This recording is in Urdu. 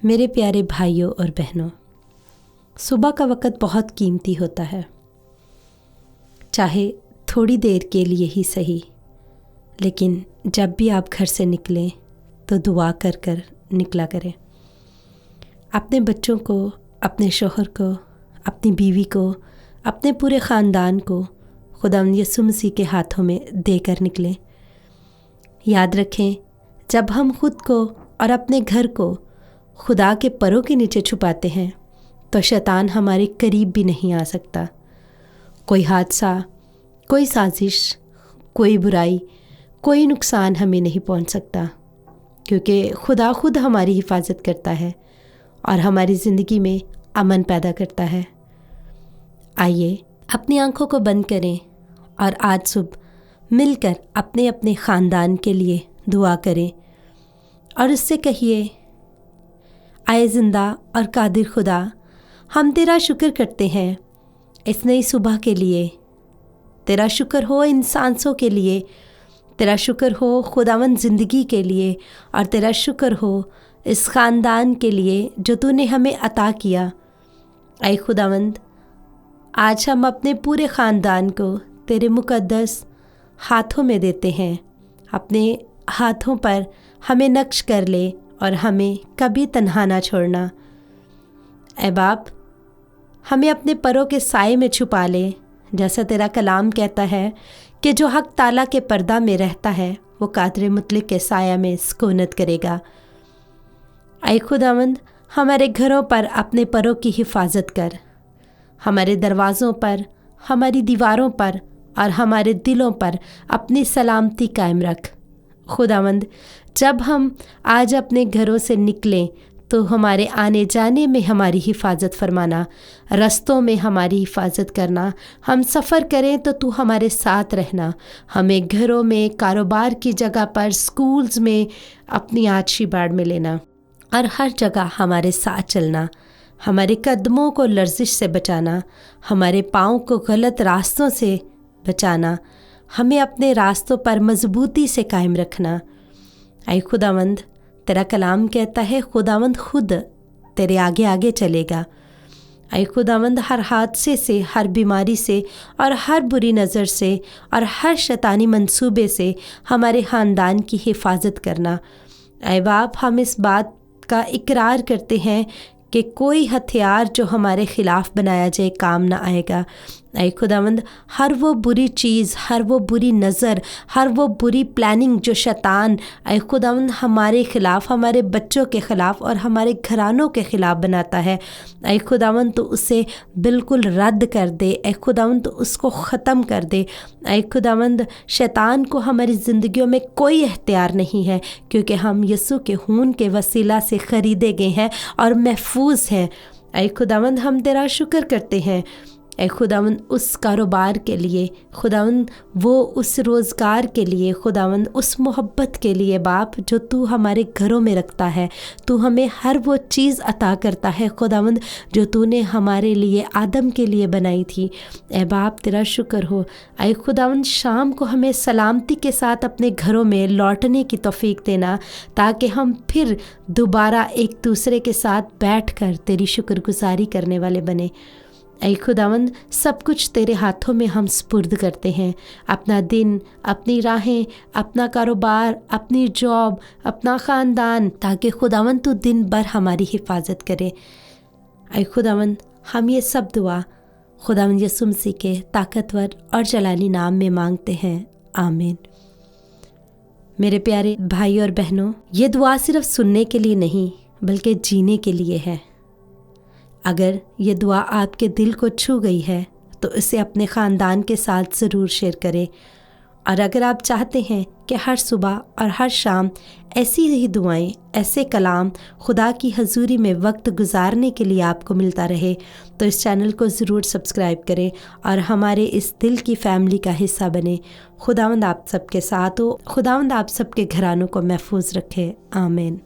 میرے پیارے بھائیوں اور بہنوں، صبح کا وقت بہت قیمتی ہوتا ہے، چاہے تھوڑی دیر کے لیے ہی صحیح، لیکن جب بھی آپ گھر سے نکلیں تو دعا کر کر نکلا کریں۔ اپنے بچوں کو، اپنے شوہر کو، اپنی بیوی کو، اپنے پورے خاندان کو خداوند یسوع مسیح کے ہاتھوں میں دے کر نکلیں۔ یاد رکھیں، جب ہم خود کو اور اپنے گھر کو خدا کے پروں کے نیچے چھپاتے ہیں تو شیطان ہمارے قریب بھی نہیں آ سکتا۔ کوئی حادثہ، کوئی سازش، کوئی برائی، کوئی نقصان ہمیں نہیں پہنچ سکتا، کیونکہ خدا خود ہماری حفاظت کرتا ہے اور ہماری زندگی میں امن پیدا کرتا ہے۔ آئیے اپنی آنکھوں کو بند کریں اور آج صبح مل کر اپنے اپنے خاندان کے لیے دعا کریں اور اس سے کہیے، اے زندہ اور قادر خدا، ہم تیرا شکر کرتے ہیں اس نئی صبح کے لیے۔ تیرا شکر ہو ان سانسوں کے لیے، تیرا شکر ہو خداوند زندگی کے لیے، اور تیرا شکر ہو اس خاندان کے لیے جو تو نے ہمیں عطا کیا۔ اے خداوند، آج ہم اپنے پورے خاندان کو تیرے مقدس ہاتھوں میں دیتے ہیں۔ اپنے ہاتھوں پر ہمیں نقش کر لے اور ہمیں کبھی تنہا نہ چھوڑنا۔ اے باپ، ہمیں اپنے پروں کے سائے میں چھپا لے، جیسا تیرا کلام کہتا ہے کہ جو حق تعالیٰ کے پردہ میں رہتا ہے وہ قادر مطلق کے سایہ میں سکونت کرے گا۔ اے خداوند، ہمارے گھروں پر اپنے پروں کی حفاظت کر، ہمارے دروازوں پر، ہماری دیواروں پر اور ہمارے دلوں پر اپنی سلامتی قائم رکھ۔ خداوند، جب ہم آج اپنے گھروں سے نکلیں تو ہمارے آنے جانے میں ہماری حفاظت فرمانا، رستوں میں ہماری حفاظت کرنا، ہم سفر کریں تو ہمارے ساتھ رہنا، ہمیں گھروں میں، کاروبار کی جگہ پر، سکولز میں اپنی آچھی باڑ میں لینا اور ہر جگہ ہمارے ساتھ چلنا، ہمارے قدموں کو لرزش سے بچانا، ہمارے پاؤں کو غلط راستوں سے بچانا، ہمیں اپنے راستوں پر مضبوطی سے قائم رکھنا۔ اے خداوند، تیرا کلام کہتا ہے خداوند خود تیرے آگے آگے چلے گا۔ اے خداوند، ہر حادثے سے، ہر بیماری سے اور ہر بری نظر سے اور ہر شیطانی منصوبے سے ہمارے خاندان کی حفاظت کرنا۔ اے باپ، ہم اس بات کا اقرار کرتے ہیں کہ کوئی ہتھیار جو ہمارے خلاف بنایا جائے کام نہ آئے گا۔ اے خداوند، ہر وہ بری چیز، ہر وہ بری نظر، ہر وہ بری پلاننگ جو شیطان اے خداوند ہمارے خلاف، ہمارے بچوں کے خلاف اور ہمارے گھرانوں کے خلاف بناتا ہے، اے خداوند تو اسے بالکل رد کر دے۔ اے خداوند تو اس کو ختم کر دے۔ اے خداوند، شیطان کو ہماری زندگیوں میں کوئی اختیار نہیں ہے، کیونکہ ہم یسوع کے خون کے وسیلہ سے خریدے گئے ہیں اور محفوظ ہیں۔ اے خداوند، ہم تیرا شکر کرتے ہیں۔ اے خداوند، اس کاروبار کے لیے، خداوند وہ اس روزگار کے لیے، خداوند اس محبت کے لیے باپ جو تو ہمارے گھروں میں رکھتا ہے، تو ہمیں ہر وہ چیز عطا کرتا ہے خداوند جو تو نے ہمارے لیے آدم کے لیے بنائی تھی۔ اے باپ، تیرا شکر ہو۔ اے خداوند، شام کو ہمیں سلامتی کے ساتھ اپنے گھروں میں لوٹنے کی توفیق دینا، تاکہ ہم پھر دوبارہ ایک دوسرے کے ساتھ بیٹھ کر تیری شکر گزاری کرنے والے بنیں۔ اے خداوند، سب کچھ تیرے ہاتھوں میں ہم سپرد کرتے ہیں، اپنا دن، اپنی راہیں، اپنا کاروبار، اپنی جاب، اپنا خاندان، تاکہ خداوند تو دن بھر ہماری حفاظت کرے۔ اے خداوند، ہم یہ سب دعا خداوند یسوع مسیح کے طاقتور اور جلالی نام میں مانگتے ہیں، آمین۔ میرے پیارے بھائی اور بہنوں، یہ دعا صرف سننے کے لیے نہیں بلکہ جینے کے لیے ہے۔ اگر یہ دعا آپ کے دل کو چھو گئی ہے تو اسے اپنے خاندان کے ساتھ ضرور شیئر کریں، اور اگر آپ چاہتے ہیں کہ ہر صبح اور ہر شام ایسی ہی دعائیں، ایسے کلام خدا کی حضوری میں وقت گزارنے کے لیے آپ کو ملتا رہے تو اس چینل کو ضرور سبسکرائب کریں اور ہمارے اس دل کی فیملی کا حصہ بنیں۔ خداوند آپ سب کے ساتھ ہو، خداوند آپ سب کے گھرانوں کو محفوظ رکھے، آمین۔